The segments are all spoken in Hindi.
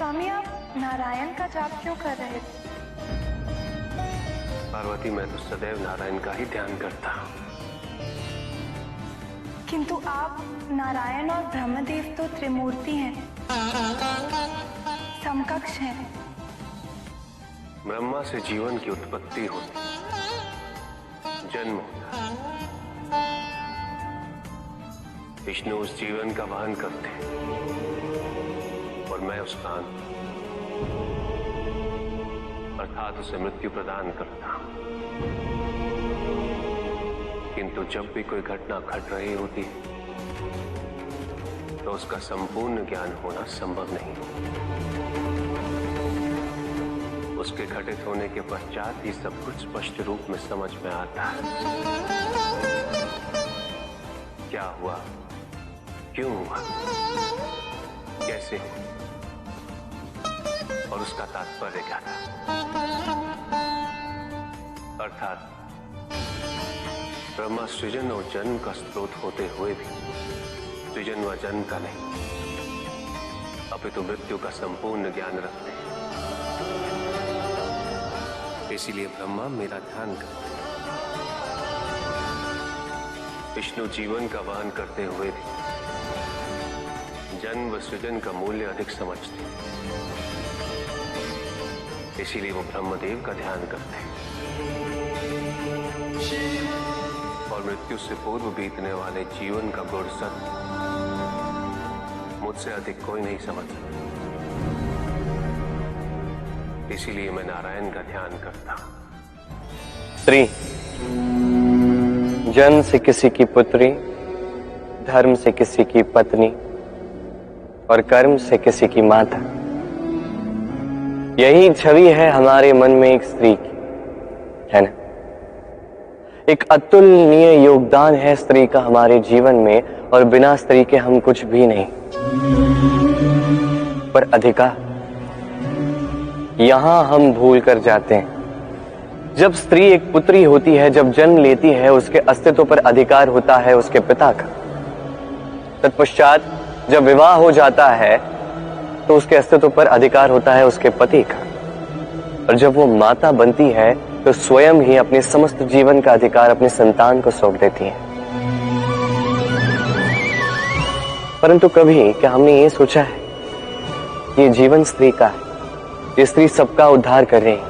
स्वामी, आप नारायण का जाप क्यों कर रहे थे? पार्वती, मैं तो सदैव नारायण का ही ध्यान करता हूँ। किंतु आप नारायण और ब्रह्मदेव तो त्रिमूर्ति हैं, समकक्ष हैं। ब्रह्मा से जीवन की उत्पत्ति होती, जन्म होता, विष्णु उस जीवन का वहन करते और मैं उसका अंत, अर्थात उसे मृत्यु प्रदान करता हूं। किंतु जब भी कोई घटना घट रही होती है तो उसका संपूर्ण ज्ञान होना संभव नहीं। उसके घटित होने के पश्चात ही सब कुछ स्पष्ट रूप में समझ में आता है। क्या हुआ, क्यों हुआ, कैसे हुआ और उसका तात्पर्य क्या था। अर्थात ब्रह्मा सृजन और जन्म का स्रोत होते हुए भी सृजन व जन्म का नहीं, अपितु मृत्यु का संपूर्ण ज्ञान रखते हैं। इसीलिए ब्रह्मा मेरा ध्यान करते हैं। विष्णु जीवन का वहन करते हुए भी जन्म व सृजन का मूल्य अधिक समझते हैं। इसीलिए वो ब्रह्मदेव का ध्यान करते हैं और मृत्यु से पूर्व बीतने वाले जीवन का गुण सत्य मुझसे अधिक कोई नहीं समझ सकता। इसीलिए मैं नारायण का ध्यान करता हूं। स्त्री जन्म से किसी की पुत्री, धर्म से किसी की पत्नी और कर्म से किसी की माता, यही छवि है हमारे मन में एक स्त्री की, है ना। एक अतुलनीय योगदान है स्त्री का हमारे जीवन में, और बिना स्त्री के हम कुछ भी नहीं। पर अधिकार यहां हम भूल कर जाते हैं। जब स्त्री एक पुत्री होती है, जब जन्म लेती है, उसके अस्तित्व पर अधिकार होता है उसके पिता का। तत्पश्चात जब विवाह हो जाता है तो उसके अस्तित्व पर अधिकार होता है उसके पति का। और जब वो माता बनती है तो स्वयं ही अपने समस्त जीवन का अधिकार अपने संतान को सौंप देती है। परंतु कभी क्या हमने ये सोचा है, ये जीवन स्त्री का है, ये स्त्री सबका उद्धार कर रही है,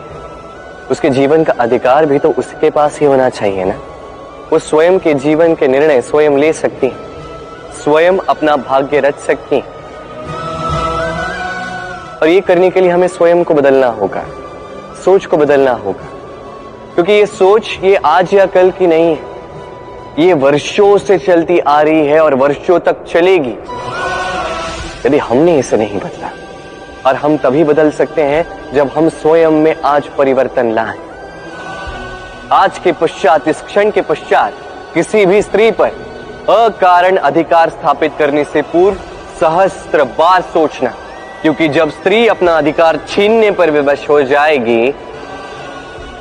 उसके जीवन का अधिकार भी तो उसके पास ही होना चाहिए ना। वो स्वयं के जीवन के निर्णय स्वयं ले सकती है, स्वयं अपना भाग्य रच सकती है। और ये करने के लिए हमें स्वयं को बदलना होगा, सोच को बदलना होगा। क्योंकि ये सोच ये आज या कल की नहीं है, ये वर्षों से चलती आ रही है और वर्षों तक चलेगी यदि हमने इसे नहीं बदला। और हम तभी बदल सकते हैं जब हम स्वयं में आज परिवर्तन लाएं। आज के पश्चात, इस क्षण के पश्चात किसी भी स्त्री पर अकारण अधिकार स्थापित करने से पूर्व सहस्त्र बार सोचना, क्योंकि जब स्त्री अपना अधिकार छीनने पर विवश हो जाएगी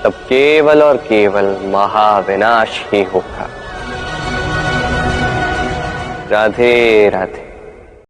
तब केवल और केवल महाविनाश ही होगा। राधे राधे।